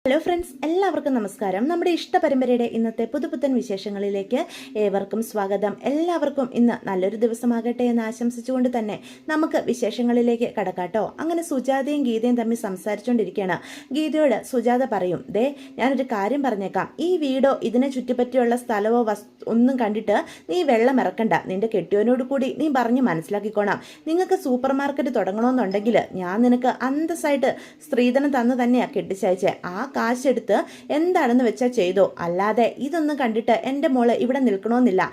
Hello friends, എല്ലാവർക്കും നമസ്കാരം. നമ്മുടെ ഇഷ്ടപരമ്പരയുടെ ഇന്നത്തെ പുതുപുത്തൻ വിശേഷങ്ങളിലേക്ക് ഏവർക്കും സ്വാഗതം. എല്ലാവർക്കും ഇന്ന് നല്ലൊരു ദിവസമാകട്ടെ എന്ന് ആശംസിച്ചുകൊണ്ട് തന്നെ നമുക്ക് വിശേഷങ്ങളിലേക്ക് കടക്കാട്ടോ. അങ്ങനെ സുജാതയും ഗീതയും തമ്മിൽ സംസാരിച്ചുകൊണ്ടിരിക്കുകയാണ്. ഗീതയോട് സുജാത പറയും, ദേ ഞാനൊരു കാര്യം പറഞ്ഞേക്കാം, ഈ വീടോ ഇതിനെ ചുറ്റിപ്പറ്റിയുള്ള സ്ഥലമോ ഒന്നും കണ്ടിട്ട് നീ വെള്ളം ഇറക്കണ്ട. നിന്റെ കെട്ടിയവനോട് കൂടി നീ പറഞ്ഞ് മനസ്സിലാക്കിക്കോണം. നിങ്ങൾക്ക് സൂപ്പർ മാർക്കറ്റ് തുടങ്ങണമെന്നുണ്ടെങ്കിൽ ഞാൻ നിനക്ക് അന്തസ്സായിട്ട് സ്ത്രീധനം തന്നു തന്നെയാണ് കെട്ടിച്ചയച്ചേ. ആ കാശെടുത്ത് എന്താണെന്ന് വെച്ചാൽ ചെയ്തോ, അല്ലാതെ ഇതൊന്നും കണ്ടിട്ട് എൻ്റെ മോള് ഇവിടെ നിൽക്കണമെന്നില്ല.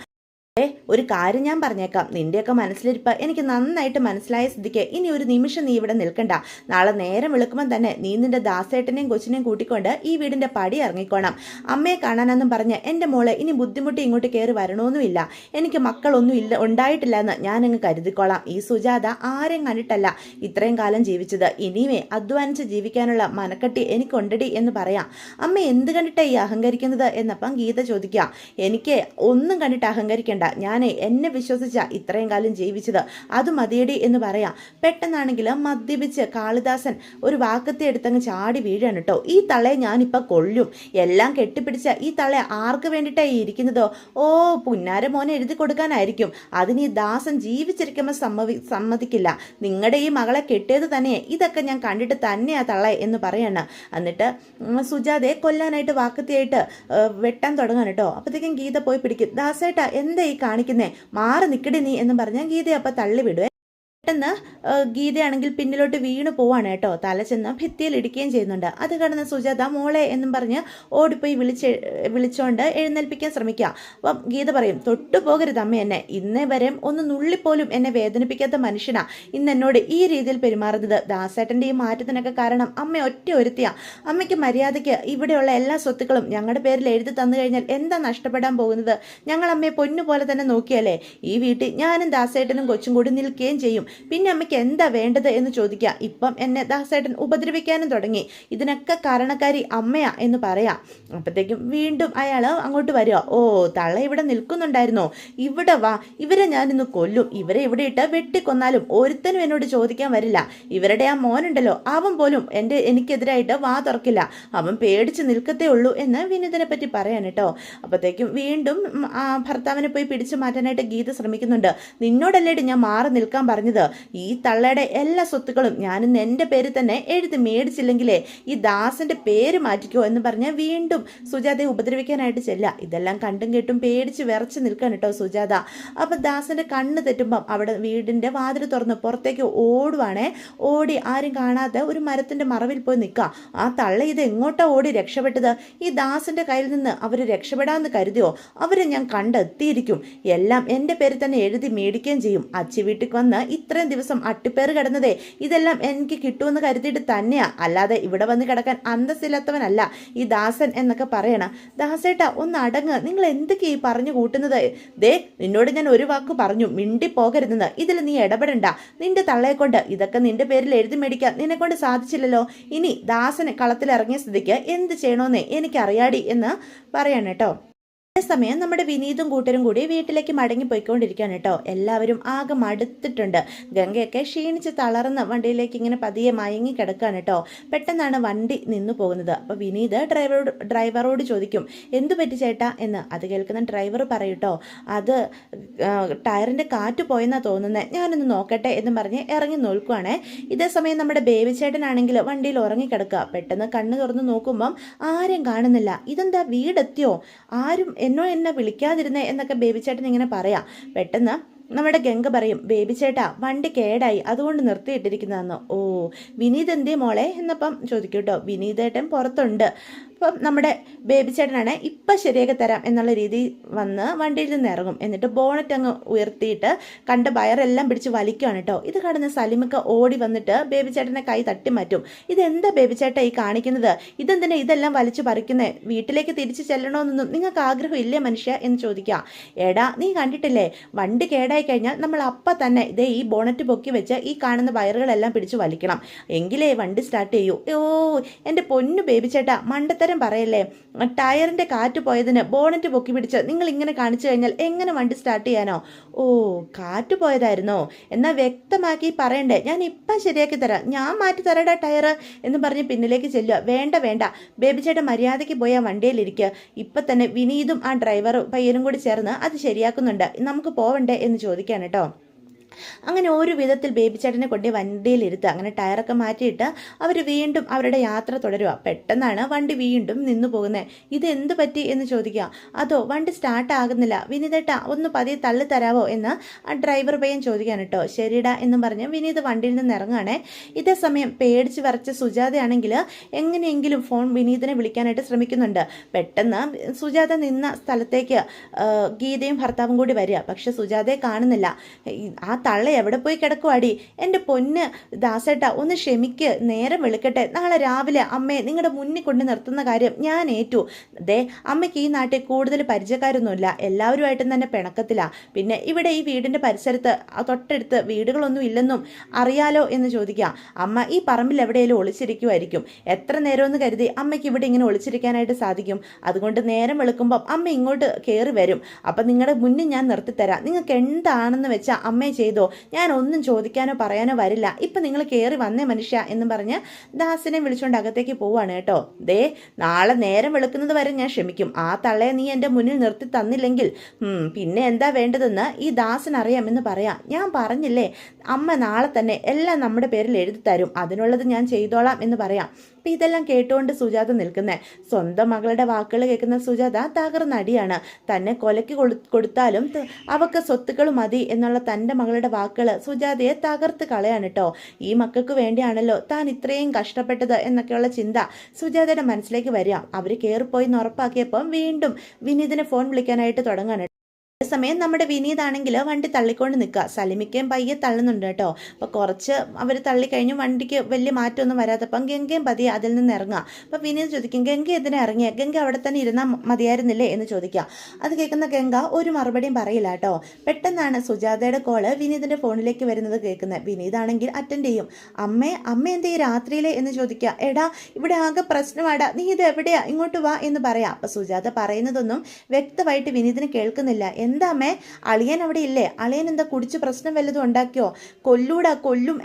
ഒരു കാര്യം ഞാൻ പറഞ്ഞേക്കാം, നിന്റെയൊക്കെ മനസ്സിലിരിപ്പ് എനിക്ക് നന്നായിട്ട് മനസ്സിലായ സ്ഥിതിക്ക് ഇനി ഒരു നിമിഷം നീ ഇവിടെ നിൽക്കണ്ട. നാളെ നേരം വെളുക്കുമ്പോൾ തന്നെ നീ നിന്റെ ദാസേട്ടനെയും കൊച്ചിനെയും കൂട്ടിക്കൊണ്ട് ഈ വീടിന്റെ പടി ഇറങ്ങിക്കോണം. അമ്മയെ കാണാനെന്നും പറഞ്ഞ് എൻ്റെ മോളെ ഇനി ബുദ്ധിമുട്ടി ഇങ്ങോട്ട് കയറി വരണമൊന്നുമില്ല. എനിക്ക് മക്കളൊന്നും ഉണ്ടായിട്ടില്ല എന്ന് ഞാനങ്ങ് കരുതിക്കോളാം. ഈ സുജാത ആരെയും കണ്ടിട്ടല്ല ഇത്രയും കാലം ജീവിച്ചത്. ഇനിയുമേ അധ്വാനിച്ച് ജീവിക്കാനുള്ള മനക്കെട്ടി എനിക്കുണ്ടടി എന്ന് പറയാം. അമ്മ എന്ത് കണ്ടിട്ടാണ് ഈ അഹങ്കരിക്കുന്നത് എന്നപ്പം ഗീത ചോദിക്കുക. എനിക്ക് ഒന്നും കണ്ടിട്ട് അഹങ്കരിക്കേണ്ട, ഞാൻ എന്നെ വിശ്വസിച്ച ഇത്രയും കാലം ജീവിച്ചത് അത് മതിയടി എന്ന് പറയാം. പെട്ടെന്നാണെങ്കിൽ മദ്യപിച്ച് കാളിദാസൻ ഒരു വാക്കത്തെ എടുത്തങ്ങ് ചാടി വീഴാണ് കേട്ടോ. ഈ തളയെ ഞാനിപ്പോൾ കൊല്ലും, എല്ലാം കെട്ടിപ്പിടിച്ച ഈ തളയെ ആർക്ക് വേണ്ടിയിട്ടാണ് ഇരിക്കുന്നതോ? ഓ, പുന്നാര മോനെ എഴുതി കൊടുക്കാനായിരിക്കും. അതിന് ഈ ദാസൻ ജീവിച്ചിരിക്കുമ്പോൾ സമ്മതിക്കില്ല. നിങ്ങളുടെ ഈ മകളെ കെട്ടിയത് തന്നെ ഇതൊക്കെ ഞാൻ കണ്ടിട്ട് തന്നെയാ തള എന്ന് പറയാണ്. എന്നിട്ട് സുജാതയെ കൊല്ലാനായിട്ട് വാക്കത്തിയായിട്ട് വെട്ടാൻ തുടങ്ങാൻ കേട്ടോ. അപ്പോഴത്തേക്കും ഗീത പോയി പിടിക്കും. ദാസേട്ടാ എന്താ ഈ കാണിക്കുന്നേ, മാറി നിക്കടി നീ എന്നും പറഞ്ഞാൽ ഗീതയെ അപ്പം തള്ളിവിടുവേ. പെട്ടെന്ന് ഗീതയാണെങ്കിൽ പിന്നിലോട്ട് വീണു പോവാണ് കേട്ടോ. തല ചെന്ന് ഭിത്തിയിൽ ഇടിക്കുകയും ചെയ്യുന്നുണ്ട്. അത് കാണുന്ന സുജാത മോളെ എന്നും പറഞ്ഞ് ഓടിപ്പോയി വിളിച്ചോണ്ട് എഴുന്നേൽപ്പിക്കാൻ ശ്രമിക്കുക. അപ്പം ഗീത പറയും, തൊട്ടു പോകരുത് അമ്മ എന്നെ. ഇന്നേ വരെ ഒന്ന് നുള്ളിപ്പോലും എന്നെ വേദനിപ്പിക്കാത്ത മനുഷ്യനാ ഇന്ന് എന്നോട് ഈ രീതിയിൽ പെരുമാറുന്നത്. ദാസേട്ടൻ്റെ ഈ മാറ്റത്തിനൊക്കെ കാരണം അമ്മ ഒറ്റ ഒരുത്തിയാ. അമ്മയ്ക്ക് മര്യാദയ്ക്ക് ഇവിടെയുള്ള എല്ലാ സ്വത്തുക്കളും ഞങ്ങളുടെ പേരിൽ എഴുതി തന്നു കഴിഞ്ഞാൽ എന്താ നഷ്ടപ്പെടാൻ പോകുന്നത്? ഞങ്ങൾ അമ്മയെ പൊന്നുപോലെ തന്നെ നോക്കിയാലേ ഈ വീട്ടിൽ ഞാനും ദാസേട്ടനും കൊച്ചും കൂടി നിൽക്കുകയും ചെയ്യും. പിന്നെ അമ്മയ്ക്ക് എന്താ വേണ്ടത് എന്ന് ചോദിക്കുക. ഇപ്പം എന്നെ ദാസേട്ടൻ ഉപദ്രവിക്കാനും തുടങ്ങി. ഇതിനൊക്കെ കാരണക്കാരി അമ്മയാ എന്ന് പറയാം. അപ്പോഴത്തേക്കും വീണ്ടും അയാൾ അങ്ങോട്ട് വരിക. ഓ, തള്ള ഇവിടെ നിൽക്കുന്നുണ്ടായിരുന്നോ? ഇവിടെ വാ, ഇവരെ ഞാനിന്ന് കൊല്ലും. ഇവരെ ഇവിടെ ഇട്ട് വെട്ടിക്കൊന്നാലും ഒരുത്തനും എന്നോട് ചോദിക്കാൻ വരില്ല. ഇവരുടെ ആ മോനുണ്ടല്ലോ, അവൻ പോലും എനിക്കെതിരായിട്ട് വാ തുറക്കില്ല. അവൻ പേടിച്ച് നിൽക്കത്തേ ഉള്ളൂ എന്ന് വിനീതനെ പറ്റി പറയാൻ കേട്ടോ. അപ്പോഴത്തേക്കും വീണ്ടും ഭർത്താവിനെ പോയി പിടിച്ചു മാറ്റാനായിട്ട് ഗീത ശ്രമിക്കുന്നുണ്ട്. നിന്നോടല്ലേടി ഞാൻ മാറി നിൽക്കാൻ പറഞ്ഞത്? ഈ തള്ളയുടെ എല്ലാ സ്വത്തുക്കളും ഞാനിന്ന് എൻ്റെ പേരിൽ തന്നെ എഴുതി മേടിച്ചില്ലെങ്കിലേ ഈ ദാസന്റെ പേര് മാറ്റിക്കോ എന്ന് പറഞ്ഞ് വീണ്ടും സുജാതയെ ഉപദ്രവിക്കാനായിട്ട് ചെല്ലുക. ഇതെല്ലാം കണ്ടും കേട്ടും പേടിച്ച് വിറച്ച് നിൽക്കാൻ കേട്ടോ സുജാത. അപ്പൊ ദാസന്റെ കണ്ണ് തെറ്റുമ്പം അവിടെ വീടിന്റെ വാതിൽ തുറന്ന് പുറത്തേക്ക് ഓടുവാണേ. ഓടി ആരും കാണാതെ ഒരു മരത്തിന്റെ മറവിൽ പോയി നിൽക്കുക. ആ തള്ള ഇത് എങ്ങോട്ടാ ഓടി രക്ഷപ്പെട്ടത്? ഈ ദാസന്റെ കയ്യിൽ നിന്ന് അവര് രക്ഷപ്പെടാമെന്ന് കരുതിയോ? അവരെ ഞാൻ കണ്ടെത്തിയിരിക്കും. എല്ലാം എൻ്റെ പേരിൽ തന്നെ എഴുതി മേടിക്കുകയും ചെയ്യും. അച്ചി വീട്ടിൽ വന്ന് ഇത്രയും ദിവസം അട്ടിപ്പേറ് കിടന്നതേ ഇതെല്ലാം എനിക്ക് കിട്ടുമെന്ന് കരുതിയിട്ട് തന്നെയാ. അല്ലാതെ ഇവിടെ വന്ന് കിടക്കാൻ അന്തസ്സില്ലാത്തവനല്ല ഈ ദാസൻ എന്നൊക്കെ പറയണം. ദാസേട്ടാ ഒന്ന് അടങ്ങ്, നിങ്ങൾ എന്തൊക്കെയാ ഈ പറഞ്ഞു കൂട്ടുന്നത്? ദേ, നിന്നോട് ഞാൻ ഒരു വാക്ക് പറഞ്ഞു, മിണ്ടി പോകരുതെന്ന്. ഇതിൽ നീ ഇടപെടണ്ട. നിന്റെ തള്ളയെ കൊണ്ട് ഇതൊക്കെ നിന്റെ പേരിൽ എഴുതി മേടിക്കാൻ നിന്നെ കൊണ്ട് സാധിച്ചില്ലല്ലോ. ഇനി ദാസന് കളത്തിലിറങ്ങിയ സ്ഥിതിക്ക് എന്ത് ചെയ്യണമെന്നേ എനിക്കറിയാടി എന്ന് പറയാണ് കേട്ടോ. അതേസമയം നമ്മുടെ വിനീതും കൂട്ടരും കൂടി വീട്ടിലേക്ക് മടങ്ങി പോയിക്കൊണ്ടിരിക്കുകയാണ് കേട്ടോ. എല്ലാവരും ആകെ മടുത്തിട്ടുണ്ട്. ഗംഗയൊക്കെ ക്ഷീണിച്ച് തളർന്ന് വണ്ടിയിലേക്ക് ഇങ്ങനെ പതിയെ മയങ്ങി കിടക്കുകയാണ് കേട്ടോ. പെട്ടെന്നാണ് വണ്ടി നിന്നു പോകുന്നത്. അപ്പോൾ വിനീത് ഡ്രൈവറോട് ചോദിക്കും, എന്തു പറ്റി ചേട്ടാ എന്ന്. അത് കേൾക്കുന്ന ഡ്രൈവർ പറയൂട്ടോ, അത് ടയറിൻ്റെ കാറ്റ് പോയെന്നാണ് തോന്നുന്നത്, ഞാനൊന്ന് നോക്കട്ടെ എന്നും പറഞ്ഞ് ഇറങ്ങി നോക്കുവാണേ. ഇതേസമയം നമ്മുടെ ബേബി ചേട്ടനാണെങ്കിൽ വണ്ടിയിൽ ഉറങ്ങിക്കിടക്കുക. പെട്ടെന്ന് കണ്ണ് തുറന്ന് നോക്കുമ്പം ആരും കാണുന്നില്ല. ഇതെന്താ, വീടെത്തിയോ? ആരും എന്നെ വിളിക്കാതിരുന്നേ എന്നൊക്കെ ബേബി ചേട്ടൻ ഇങ്ങനെ പറയാം. പെട്ടെന്ന് നമ്മുടെ ഗംഗ പറയും, ബേബി ചേട്ടാ വണ്ടി കേടായി, അതുകൊണ്ട് നിർത്തിയിട്ടിരിക്കുന്നതെന്ന്. ഓ, വിനീത് എന്തേ മോളെ എന്നപ്പം ചോദിക്കും കേട്ടോ. വിനീതേട്ടൻ പുറത്തുണ്ട്. അപ്പം നമ്മുടെ ബേബി ചേട്ടനാണ് ഇപ്പം ശരിയാക്കി തരാം എന്നുള്ള രീതി വന്ന് വണ്ടിയിൽ നിന്ന് ഇറങ്ങും. എന്നിട്ട് ബോണറ്റ് അങ്ങ് ഉയർത്തിയിട്ട് കണ്ട വയറെല്ലാം പിടിച്ച് വലിക്കുകയാണ് കേട്ടോ. ഇത് കാണുന്ന സലിമൊക്കെ ഓടി വന്നിട്ട് ബേബി ചേട്ടനെ കൈ തട്ടി മാറ്റും. ഇതെന്താ ബേബി ചേട്ടാ ഈ കാണിക്കുന്നത്? ഇതെന്തിനാ ഇതെല്ലാം വലിച്ചു പറിക്കുന്നത്? വീട്ടിലേക്ക് തിരിച്ചു ചെല്ലണമെന്നൊന്നും നിങ്ങൾക്ക് ആഗ്രഹം ഇല്ലേ മനുഷ്യ എന്ന് ചോദിക്കാം. എടാ, നീ കണ്ടിട്ടില്ലേ, വണ്ടി കേടായി കഴിഞ്ഞാൽ നമ്മൾ അപ്പം തന്നെ ഇതേ ഈ ബോണറ്റ് പൊക്കി വെച്ച് ഈ കാണുന്ന വയറുകളെല്ലാം പിടിച്ച് വലിക്കണം, എങ്കിലേ വണ്ടി സ്റ്റാർട്ട് ചെയ്യൂ. ഓ, എൻ്റെ പൊന്നു ബേബി ചേട്ടാ, മണ്ടത്തര ഉത്തരം പറയല്ലേ. ടയറിൻ്റെ കാറ്റ് പോയതിന് ബോണറ്റ് പൊക്കി പിടിച്ച് നിങ്ങൾ ഇങ്ങനെ കാണിച്ചു കഴിഞ്ഞാൽ എങ്ങനെ വണ്ടി സ്റ്റാർട്ട് ചെയ്യാനോ? ഓ, കാറ്റ് പോയതായിരുന്നോ? എന്നാൽ വ്യക്തമാക്കി പറയണ്ടേ, ഞാൻ ഇപ്പം ശരിയാക്കി തരാം, ഞാൻ മാറ്റി തരടാ ടയർ എന്ന് പറഞ്ഞ് പിന്നിലേക്ക് ചെല്ലുക. വേണ്ട വേണ്ട, ബേബി ചേട്ടൻ മര്യാദയ്ക്ക് പോയി ആ വണ്ടിയിലിരിക്കുക. ഇപ്പം തന്നെ വിനീതും ആ ഡ്രൈവറും പയ്യനും കൂടി ചേർന്ന് അത് ശരിയാക്കുന്നുണ്ട്, നമുക്ക് പോവണ്ടേ എന്ന് ചോദിക്കുകയാണ് കേട്ടോ. അങ്ങനെ ഒരു വിധത്തിൽ ബേബി ചേട്ടനെ കൊണ്ട് വണ്ടിയിലിരുത്തുക. അങ്ങനെ ടയറൊക്കെ മാറ്റിയിട്ട് അവർ വീണ്ടും അവരുടെ യാത്ര തുടരുക. പെട്ടെന്നാണ് വണ്ടി വീണ്ടും നിന്നു പോകുന്നത്. ഇത് എന്ത് പറ്റി എന്ന് ചോദിക്കുക. അതോ, വണ്ടി സ്റ്റാർട്ട് ആകുന്നില്ല, വിനീതേട്ടാ ഒന്ന് പതിയെ തള്ളി തരാവോ എന്ന് ആ ഡ്രൈവർ പയ്യൻ ചോദിക്കാൻ കേട്ടോ. ശരിടാ എന്നും പറഞ്ഞ് വിനീത് വണ്ടിയിൽ നിന്ന് ഇറങ്ങുകയാണേ. ഇതേ സമയം പേടിച്ച് വരച്ച സുജാതയാണെങ്കിൽ എങ്ങനെയെങ്കിലും ഫോൺ വിനീതിനെ വിളിക്കാനായിട്ട് ശ്രമിക്കുന്നുണ്ട്. പെട്ടെന്ന് സുജാത നിന്ന സ്ഥലത്തേക്ക് ഗീതയും ഭർത്താവും കൂടി വരിക. പക്ഷെ സുജാതയെ കാണുന്നില്ല. ആ തള്ള എവിടെ പോയി കിടക്കുവാടി? എൻ്റെ പൊന്ന് ദാസേട്ടാ, ഒന്ന് ക്ഷമിക്ക്, നേരം വെളുക്കട്ടെ, നാളെ രാവിലെ അമ്മയെ നിങ്ങളുടെ മുന്നിൽ കൊണ്ട് നിർത്തുന്ന കാര്യം ഞാൻ ഏറ്റു. ദേ, അമ്മയ്ക്ക് ഈ നാട്ടിൽ കൂടുതൽ പരിചയക്കാരൊന്നുമില്ല, എല്ലാവരുമായിട്ടും തന്നെ പിണക്കത്തിലാ. പിന്നെ ഇവിടെ ഈ വീടിൻ്റെ പരിസരത്ത് തൊട്ടടുത്ത് വീടുകളൊന്നും ഇല്ലെന്നും അറിയാലോ എന്ന് ചോദിക്കാം. അമ്മ ഈ പറമ്പിൽ എവിടെയെങ്കിലും ഒളിച്ചിരിക്കുമായിരിക്കും. എത്ര നേരമെന്ന് കരുതി അമ്മയ്ക്ക് ഇവിടെ ഇങ്ങനെ ഒളിച്ചിരിക്കാനായിട്ട് സാധിക്കും? അതുകൊണ്ട് നേരം വെളുക്കുമ്പം അമ്മ ഇങ്ങോട്ട് കയറി വരും. അപ്പം നിങ്ങളുടെ മുന്നിൽ ഞാൻ നിർത്തിത്തരാം. നിങ്ങൾക്ക് എന്താണെന്ന് വെച്ചാൽ അമ്മയെ ചെയ്തോ, ഞാൻ ഒന്നും ചോദിക്കാനോ പറയാനോ വരില്ല. ഇപ്പം നിങ്ങൾ കയറി വന്നേ മനുഷ്യ എന്ന് പറഞ്ഞ് ദാസിനെ വിളിച്ചുകൊണ്ട് അകത്തേക്ക് പോവാണ് കേട്ടോ. ദേ, നാളെ നേരം വെളുക്കുന്നത് വരെ ഞാൻ ക്ഷമിക്കും. ആ തള്ളയെ നീ എൻ്റെ മുന്നിൽ നിർത്തി തന്നില്ലെങ്കിൽ പിന്നെ എന്താ വേണ്ടതെന്ന് ഈ ദാസനറിയാമെന്ന് പറയാം. ഞാൻ പറഞ്ഞില്ലേ, അമ്മ നാളെ തന്നെ എല്ലാം നമ്മുടെ പേരിൽ എഴുതി തരും, അതിനുള്ളത് ഞാൻ ചെയ്തോളാം എന്ന് പറയാം. അപ്പം ഇതെല്ലാം കേട്ടുകൊണ്ട് സുജാത നിൽക്കുന്നത്. സ്വന്തം മകളുടെ വാക്കുകൾ കേൾക്കുന്ന സുജാത തകർന്നടിയാണ്. തന്നെ കൊലയ്ക്ക് കൊടുത്താലും അവക്ക് സ്വത്തുക്കൾ മതി എന്നുള്ള തൻ്റെ മകളുടെ വാക്കുകൾ സുജാതയെ തകർത്ത് കളയാണ് കേട്ടോ. ഈ മക്കൾക്ക് വേണ്ടിയാണല്ലോ താൻ ഇത്രയും കഷ്ടപ്പെട്ടത് എന്നൊക്കെയുള്ള ചിന്ത സുജാതയുടെ മനസ്സിലേക്ക് വരിക. അവർ കയറിപ്പോയി എന്ന് ഉറപ്പാക്കിയപ്പം വീണ്ടും വിനീതിനെ ഫോൺ വിളിക്കാനായിട്ട് തുടങ്ങാണ്. അതേസമയം നമ്മുടെ വിനീതാണെങ്കിൽ വണ്ടി തള്ളിക്കൊണ്ട് നിൽക്കുക. സലിമിക്കയും പയ്യെ തള്ളുന്നുണ്ട് കേട്ടോ. അപ്പോൾ കുറച്ച് അവർ തള്ളിക്കഴിഞ്ഞു, വണ്ടിക്ക് വലിയ മാറ്റമൊന്നും വരാത്തപ്പം ഗംഗയും പതിയെ അതിൽ നിന്ന് ഇറങ്ങുക. അപ്പോൾ വിനീത് ചോദിക്കും, ഗംഗ എന്തിനാ ഇറങ്ങിയ? ഗംഗ അവിടെ തന്നെ ഇരുന്നാൽ മതിയായിരുന്നില്ലേ എന്ന് ചോദിക്കുക. അത് കേൾക്കുന്ന ഗംഗ ഒരു മറുപടിയും പറയില്ല കേട്ടോ. പെട്ടെന്നാണ് സുജാതയുടെ കോള് വിനീതിൻ്റെ ഫോണിലേക്ക് വരുന്നത് കേൾക്കുന്നത്. വിനീതാണെങ്കിൽ അറ്റൻഡ് ചെയ്യും. അമ്മ എന്തേ രാത്രിയിലെ എന്ന് ചോദിക്കുക. എടാ, ഇവിടെ ആകെ പ്രശ്നമാടാ, നീ ഇത് എവിടെയാ, ഇങ്ങോട്ട് വാ എന്ന് പറയാം. അപ്പോൾ സുജാത പറയുന്നതൊന്നും വ്യക്തമായിട്ട് വിനീതിന് കേൾക്കുന്നില്ല. എന്താ അമ്മേ, അളിയൻ അവിടെ ഇല്ലേ? അളിയൻ എന്താ കുടിച്ച് പ്രശ്നം വല്ലതും ഉണ്ടാക്കിയോ? കൊല്ലൂടാ, കൊല്ലും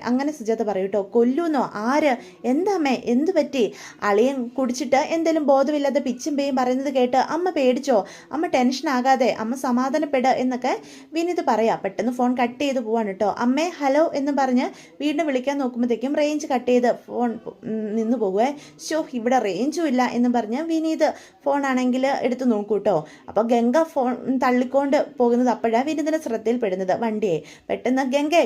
അങ്ങനെ സുജാത പറയൂട്ടോ. കൊല്ലൂന്നോ? ആര്? എന്താ അമ്മേ, എന്തു പറ്റി? അളിയൻ കുടിച്ചിട്ട് എന്തെങ്കിലും ബോധമില്ലാതെ പിച്ചും പേയും പറയുന്നത് കേട്ട് അമ്മ പേടിച്ചോ? അമ്മ ടെൻഷൻ ആകാതെ, അമ്മ സമാധാനപ്പെട എന്നൊക്കെ വിനീത് പറയാം. പെട്ടെന്ന് ഫോൺ കട്ട് ചെയ്ത് പോവാണ് കേട്ടോ. അമ്മേ ഹലോ എന്ന് പറഞ്ഞ് വീണ്ടും വിളിക്കാൻ നോക്കുമ്പോഴത്തേക്കും റേഞ്ച് കട്ട് ചെയ്ത് ഫോൺ നിന്ന് പോകുവേ. ഇവിടെ റേഞ്ചും ഇല്ല എന്ന് പറഞ്ഞ് വിനീത് ഫോണാണെങ്കിൽ എടുത്ത് നോക്കൂട്ടോ. അപ്പോൾ ഗംഗ ഫോൺ തള്ളിക്കൊണ്ട് പോകുന്നത് അപ്പോഴാണ് വിനീതിന്റെ ശ്രദ്ധയിൽപ്പെടുന്നത് വണ്ടിയെ. പെട്ടെന്ന്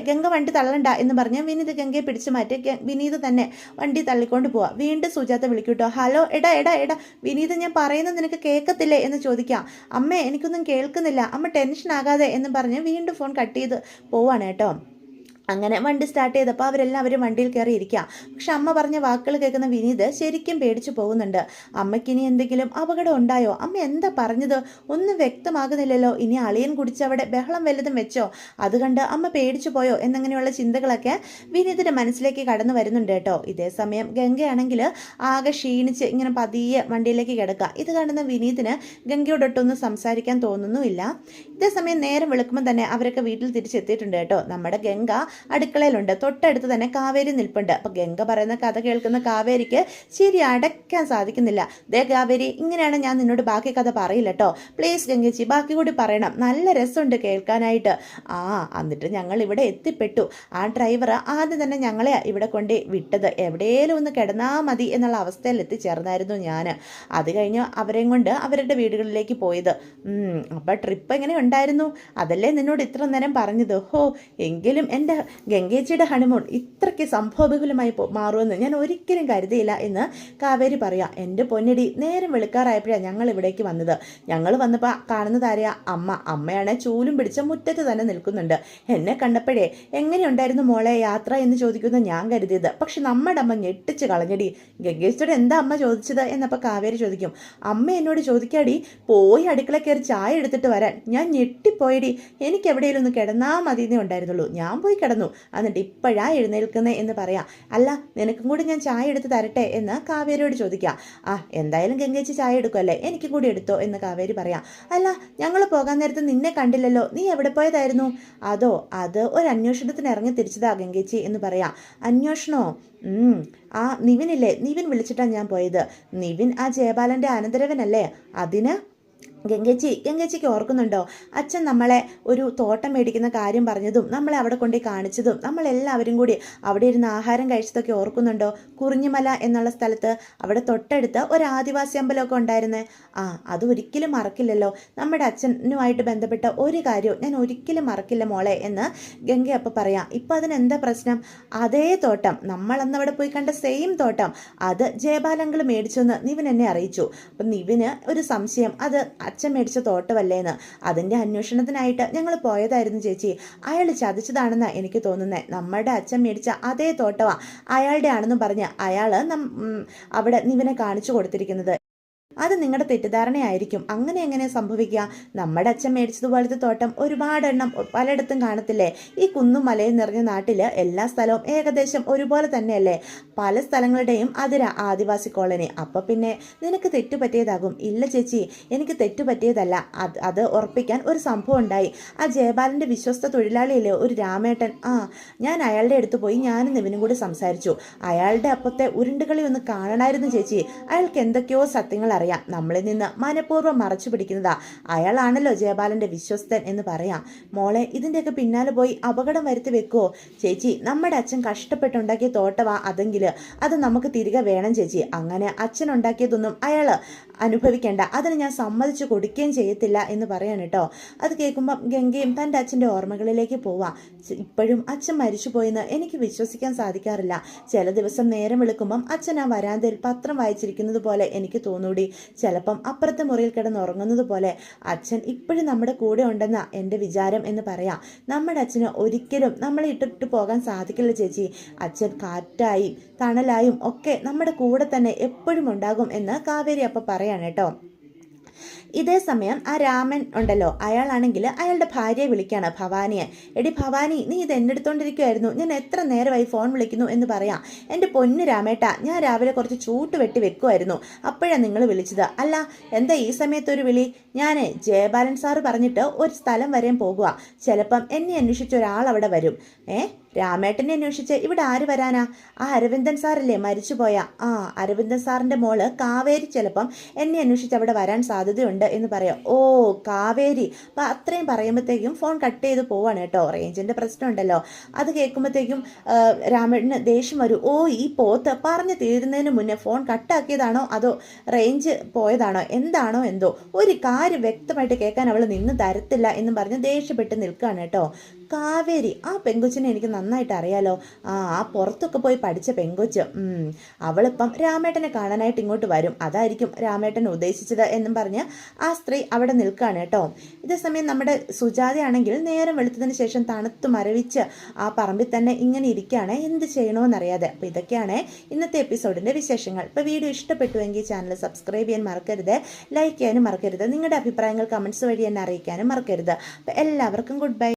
ഗംഗ വണ്ടി തള്ളണ്ട എന്ന് പറഞ്ഞ് വിനീത് ഗംഗയെ പിടിച്ചു മാറ്റി വിനീത് തന്നെ വണ്ടി തള്ളിക്കൊണ്ട് പോവാ. വീണ്ടും സുജാത വിളിക്കൂട്ടോ. ഹലോ, എടാ വിനീത്, ഞാൻ പറയുന്നത് നിനക്ക് കേൾക്കത്തില്ലേ എന്ന് ചോദിക്കാം. അമ്മേ, എനിക്കൊന്നും കേൾക്കുന്നില്ല, അമ്മ ടെൻഷൻ ആകാതെ എന്ന് പറഞ്ഞ് വീണ്ടും ഫോൺ കട്ട് ചെയ്ത് പോവാണ് കേട്ടോ. അങ്ങനെ വണ്ടി സ്റ്റാർട്ട് ചെയ്തപ്പോൾ അവരെല്ലാവരും വണ്ടിയിൽ കയറി ഇരിക്കുക. പക്ഷെ അമ്മ പറഞ്ഞ വാക്കുകൾ കേൾക്കുന്ന വിനീത് ശരിക്കും പേടിച്ചു പോകുന്നുണ്ട്. അമ്മയ്ക്കിനി എന്തെങ്കിലും അപകടം ഉണ്ടായോ? അമ്മ എന്താ പറഞ്ഞത്? ഒന്നും വ്യക്തമാകുന്നില്ലല്ലോ. ഇനി അളിയൻ കുടിച്ചവിടെ ബഹളം വല്ലതും വെച്ചോ? അത് കണ്ട് അമ്മ പേടിച്ചു പോയോ എന്നങ്ങനെയുള്ള ചിന്തകളൊക്കെ വിനീതിൻ്റെ മനസ്സിലേക്ക് കടന്നു വരുന്നുണ്ട് കേട്ടോ. ഇതേ സമയം ഗംഗയാണെങ്കിൽ ആകെ ക്ഷീണിച്ച് ഇങ്ങനെ പതിയെ വണ്ടിയിലേക്ക് കിടക്കുക. ഇത് കാണുന്ന വിനീതിന് ഗംഗയോടൊട്ടൊന്നും സംസാരിക്കാൻ തോന്നുന്നുമില്ല. ഇതേസമയം നേരം വെളുക്കുമ്പോൾ തന്നെ അവരൊക്കെ വീട്ടിൽ തിരിച്ചെത്തിയിട്ടുണ്ട് കേട്ടോ. നമ്മുടെ ഗംഗ അടുക്കളയിലുണ്ട്. തൊട്ടടുത്ത് തന്നെ കാവേരി നിൽപ്പുണ്ട്. അപ്പം ഗംഗ പറയുന്ന കഥ കേൾക്കുന്ന കാവേരിക്ക് ചിരി അടയ്ക്കാൻ സാധിക്കുന്നില്ല. ദേ കാവേരി, ഇങ്ങനെയാണ് ഞാൻ നിന്നോട് ബാക്കി കഥ പറയില്ല കേട്ടോ, പ്ലീസ് ഗംഗേച്ചി ബാക്കി കൂടി പറയണം, നല്ല രസമുണ്ട് കേൾക്കാനായിട്ട്. എന്നിട്ട് ഞങ്ങൾ ഇവിടെ എത്തിപ്പെട്ടു. ആ ഡ്രൈവർ ആദ്യം തന്നെ ഞങ്ങളെ ഇവിടെ കൊണ്ട് വിട്ടത്, എവിടെയെങ്കിലും ഒന്ന് കിടന്നാൽ മതി എന്നുള്ള അവസ്ഥയിൽ എത്തിച്ചേർന്നായിരുന്നു ഞാൻ. അത് കഴിഞ്ഞ് അവരെയും കൊണ്ട് അവരുടെ വീടുകളിലേക്ക് പോയത്. അപ്പം ട്രിപ്പ് എങ്ങനെ ഉണ്ടായിരുന്നു? അതല്ലേ നിന്നോട് ഇത്ര നേരം പറഞ്ഞത്. എങ്കിലും എൻ്റെ ഗംഗേച്ചിയുടെ ഹണിമൂൺ ഇത്രയ്ക്ക് സംഭവബഹുലമായി മാറുമെന്ന് ഞാൻ ഒരിക്കലും കരുതിയില്ല എന്ന് കാവേരി പറയാം. എൻ്റെ പൊന്നടി, നേരം വെളുക്കാറായപ്പോഴാണ് ഞങ്ങൾ ഇവിടേക്ക് വന്നത്. ഞങ്ങൾ വന്നപ്പോൾ കാണുന്നതാരെയാ? അമ്മയാണ് ചൂലും പിടിച്ച മുറ്റത്ത് തന്നെ നിൽക്കുന്നുണ്ട്. എന്നെ കണ്ടപ്പോഴേ എങ്ങനെയുണ്ടായിരുന്നു മോളെ യാത്ര എന്ന് ചോദിക്കുന്ന ഞാൻ കരുതിയത്. പക്ഷെ നമ്മുടെ അമ്മ ഞെട്ടിച്ച് കളഞ്ഞടി. ഗംഗേച്ചിയുടെ എന്താ അമ്മ ചോദിച്ചത് എന്നപ്പോൾ കാവേരി ചോദിക്കും. അമ്മ എന്നോട് ചോദിക്കാടി, പോയി അടുക്കള കയറി ചായ എടുത്തിട്ട് വരാൻ. ഞാൻ ഞെട്ടിപ്പോയടി. എനിക്ക് എവിടെയെങ്കിലും ഒന്ന് കിടന്നാൽ മതിയെന്നേ ഉണ്ടായിരുന്നുള്ളൂ. ഞാൻ പോയി കിടന്നു. കിടന്നു, എന്നിട്ട് ഇപ്പോഴാ എഴുന്നേൽക്കുന്നത് എന്ന് പറയാം. അല്ല, നിനക്കും കൂടി ഞാൻ ചായ എടുത്ത് തരട്ടെ എന്ന് കാവേരിയോട് ചോദിക്കാം. എന്തായാലും ഗംഗേച്ചി ചായ എടുക്കുമല്ലേ, എനിക്കും കൂടി എടുത്തോ എന്ന് കാവേരി പറയാം. അല്ല, ഞങ്ങൾ പോകാൻ നേരത്ത് നിന്നെ കണ്ടില്ലല്ലോ, നീ എവിടെ പോയതായിരുന്നു? അത് ഒരു അന്വേഷണത്തിന് ഇറങ്ങി തിരിച്ചതാ ഗംഗേച്ചി എന്ന് പറയാം. അന്വേഷണോ? നിവിനില്ലേ, നിവിൻ വിളിച്ചിട്ടാണ് ഞാൻ പോയത്. നിവിൻ ആ ജയബാലന്റെ അനന്തരവനല്ലേ? അതിന് ഗംഗേച്ചിക്ക് ഓർക്കുന്നുണ്ടോ, അച്ഛൻ നമ്മളെ ഒരു തോട്ടം മേടിക്കുന്ന കാര്യം പറഞ്ഞതും നമ്മളെ അവിടെ കൊണ്ടേ കാണിച്ചതും നമ്മളെല്ലാവരും കൂടി അവിടെ ഇരുന്ന് ആഹാരം കഴിച്ചതൊക്കെ ഓർക്കുന്നുണ്ടോ? കുറിഞ്ഞിമല എന്നുള്ള സ്ഥലത്ത് അവിടെ തൊട്ടടുത്ത് ഒരു ആദിവാസി അമ്പലമൊക്കെ ഉണ്ടായിരുന്നേ. അത് ഒരിക്കലും മറക്കില്ലല്ലോ. നമ്മുടെ അച്ഛനുമായിട്ട് ബന്ധപ്പെട്ട ഒരു കാര്യവും ഞാൻ ഒരിക്കലും മറക്കില്ല മോളെ എന്ന് ഗംഗ അപ്പം പറയാം. ഇപ്പം അതിനെന്താ പ്രശ്നം? അതേ തോട്ടം, നമ്മളന്ന് അവിടെ പോയി കണ്ട സെയിം തോട്ടം, അത് ജയബാലങ്ങൾ മേടിച്ചെന്ന് നിവിൻ എന്നെ അറിയിച്ചു. അപ്പം നിവിന് ഒരു സംശയം, അത് അച്ഛൻ മേടിച്ച തോട്ടമല്ലേന്ന്. അതിൻ്റെ അന്വേഷണത്തിനായിട്ട് ഞങ്ങൾ പോയതായിരുന്നു ചേച്ചി. അയാൾ ചതിച്ചതാണെന്ന് എനിക്ക് തോന്നുന്നത്. നമ്മുടെ അച്ഛൻ മേടിച്ച അതേ തോട്ടമാണ് അയാളുടെ ആണെന്ന് പറഞ്ഞ് അയാൾ അവിടെ നിവിനെ കാണിച്ചു കൊടുത്തിരിക്കുന്നത്. അത് നിങ്ങളുടെ തെറ്റിദ്ധാരണയായിരിക്കും. അങ്ങനെ എങ്ങനെ സംഭവിക്കുക? നമ്മുടെ അച്ഛൻ മേടിച്ചതുപോലത്തെ തോട്ടം ഒരുപാടെണ്ണം പലയിടത്തും കാണത്തില്ലേ? ഈ കുന്നും മലയും നിറഞ്ഞ നാട്ടിൽ എല്ലാ സ്ഥലവും ഏകദേശം ഒരുപോലെ തന്നെയല്ലേ? പല സ്ഥലങ്ങളുടെയും അതിര ആദിവാസി കോളനി. അപ്പം പിന്നെ നിനക്ക് തെറ്റുപറ്റിയതാകും. ഇല്ല ചേച്ചി, എനിക്ക് തെറ്റുപറ്റിയതല്ല. അത് ഉറപ്പിക്കാൻ ഒരു സംഭവം ഉണ്ടായി. ആ ജയബാലൻ്റെ വിശ്വസ്ത തൊഴിലാളിയല്ലേ ഒരു രാമേട്ടൻ, ഞാൻ അയാളുടെ അടുത്ത് പോയി ഞാനും നിവിനും കൂടി സംസാരിച്ചു. അയാളുടെ അപ്പത്തെ ഉരുണ്ടുകളി ഒന്ന് കാണണമായിരുന്നു ചേച്ചി. അയാൾക്ക് എന്തൊക്കെയോ സത്യങ്ങൾ അറിയാം, നമ്മളിൽ നിന്ന് മനഃപൂർവ്വം മറച്ചു പിടിക്കുന്നതാ. അയാളാണല്ലോ ജയബാലന്റെ വിശ്വസ്തൻ എന്ന് പറയാം. മോളെ, ഇതിൻ്റെയൊക്കെ പിന്നാലെ പോയി അപകടം വരുത്തി വെക്കുവോ ചേച്ചി? നമ്മുടെ അച്ഛൻ കഷ്ടപ്പെട്ടുണ്ടാക്കിയ തോട്ടവാ അതെങ്കിൽ അത് നമുക്ക് തിരികെ വേണം ചേച്ചി. അങ്ങനെ അച്ഛൻ ഉണ്ടാക്കിയതൊന്നും അയാൾ അനുഭവിക്കേണ്ട, അതിന് ഞാൻ സമ്മതിച്ചു കൊടുക്കുകയും ചെയ്യത്തില്ല എന്ന് പറയാൻ കേട്ടോ. അത് കേൾക്കുമ്പം ഗംഗയും തൻ്റെ അച്ഛൻ്റെ ഓർമ്മകളിലേക്ക് പോവാം. ഇപ്പോഴും അച്ഛൻ മരിച്ചു പോയെന്ന് എനിക്ക് വിശ്വസിക്കാൻ സാധിക്കാറില്ല. ചില ദിവസം നേരം വെളുക്കുമ്പം അച്ഛൻ ആ വരാന്തയിൽ പത്രം വായിച്ചിരിക്കുന്നത് പോലെ എനിക്ക് തോന്നൂടി. ചിലപ്പം അപ്പുറത്തെ മുറിയിൽ കിടന്ന് ഉറങ്ങുന്നത് പോലെ അച്ഛൻ ഇപ്പോഴും നമ്മുടെ കൂടെ ഉണ്ടെന്ന എൻ്റെ വിചാരം എന്ന് പറയാം. നമ്മുടെ അച്ഛന് ഒരിക്കലും നമ്മളെ ഇട്ടിട്ട് പോകാൻ സാധിക്കില്ല ചേച്ചി. അച്ഛൻ കാറ്റായും തണലായും ഒക്കെ നമ്മുടെ കൂടെ തന്നെ എപ്പോഴും ഉണ്ടാകും എന്ന് കാവേരി അപ്പം പറയാണ് കേട്ടോ. ഇതേ സമയം ആ രാമൻ ഉണ്ടല്ലോ, അയാളാണെങ്കിൽ അയാളുടെ ഭാര്യയെ വിളിക്കുകയാണ്, ഭവാനിയെ. എടി ഭവാനി, നീ ഇത് എന്നെടുത്തോണ്ടിരിക്കുമായിരുന്നു, ഞാൻ എത്ര നേരമായി ഫോൺ വിളിക്കുന്നു എന്ന് പറയാം. എൻ്റെ പൊന്നു രാമേട്ട, ഞാൻ രാവിലെ കുറച്ച് ചൂട്ട് വെട്ടി വെക്കുമായിരുന്നു, അപ്പോഴാണ് നിങ്ങൾ വിളിച്ചത്. അല്ല, എന്താ ഈ സമയത്തൊരു വിളി? ഞാൻ ജയബാലൻ സാറ് പറഞ്ഞിട്ട് ഒരു സ്ഥലം വരെയും പോകുക, ചിലപ്പം എന്നെ അന്വേഷിച്ച ഒരാൾ അവിടെ വരും. രാമേട്ടനെ അന്വേഷിച്ച് ഇവിടെ ആര് വരാനാ? ആ അരവിന്ദൻ സാറല്ലേ മരിച്ചുപോയ? അരവിന്ദൻ സാറിൻ്റെ മോള് കാവേരി ചിലപ്പം എന്നെ അന്വേഷിച്ച് അവിടെ വരാൻ സാധ്യതയുണ്ട് എന്ന് പറയാം. കാവേരി. അപ്പം അത്രയും പറയുമ്പോഴത്തേക്കും ഫോൺ കട്ട് ചെയ്ത് പോവാണ് കേട്ടോ. റേഞ്ചിൻ്റെ പ്രശ്നം ഉണ്ടല്ലോ. അത് കേൾക്കുമ്പോഴത്തേക്കും രാമേട്ടന് ദേഷ്യം വരും. ഈ പോത്ത് പറഞ്ഞു തീരുന്നതിന് മുന്നേ ഫോൺ കട്ടാക്കിയതാണോ അതോ റേഞ്ച് പോയതാണോ എന്താണോ എന്തോ ഒരു കാര്യം വ്യക്തമായിട്ട് കേൾക്കാൻ അവൾ നിന്ന് തരത്തില്ല എന്ന് പറഞ്ഞ് ദേഷ്യപ്പെട്ട് നിൽക്കുകയാണ് കേട്ടോ. കാവേരി, ആ പെങ്കൊച്ചിനെ എനിക്ക് നന്നായിട്ട് അറിയാലോ. ആ പുറത്തൊക്കെ പോയി പഠിച്ച പെങ്കൊച്ച്. അവളിപ്പം രാമേട്ടനെ കാണാനായിട്ട് ഇങ്ങോട്ട് വരും, അതായിരിക്കും രാമേട്ടൻ ഉദ്ദേശിച്ചത് എന്നും പറഞ്ഞ് ആ സ്ത്രീ അവിടെ നിൽക്കുകയാണ് കേട്ടോ. ഇതേസമയം നമ്മുടെ സുജാതയാണെങ്കിൽ നേരം വെളുത്തതിന് ശേഷം തണുത്ത് മരവിച്ച് ആ പറമ്പിൽ തന്നെ ഇങ്ങനെ ഇരിക്കുകയാണ്, എന്ത് ചെയ്യണമെന്നറിയാതെ. അപ്പോൾ ഇതൊക്കെയാണ് ഇന്നത്തെ എപ്പിസോഡിൻ്റെ വിശേഷങ്ങൾ. ഇപ്പോൾ വീഡിയോ ഇഷ്ടപ്പെട്ടുവെങ്കിൽ ചാനൽ സബ്സ്ക്രൈബ് ചെയ്യാൻ മറക്കരുത്, ലൈക്ക് ചെയ്യാനും മറക്കരുത്, നിങ്ങളുടെ അഭിപ്രായങ്ങൾ കമൻസ് വഴി എന്നെ അറിയിക്കാനും മറക്കരുത്. അപ്പോൾ എല്ലാവർക്കും ഗുഡ് ബൈ.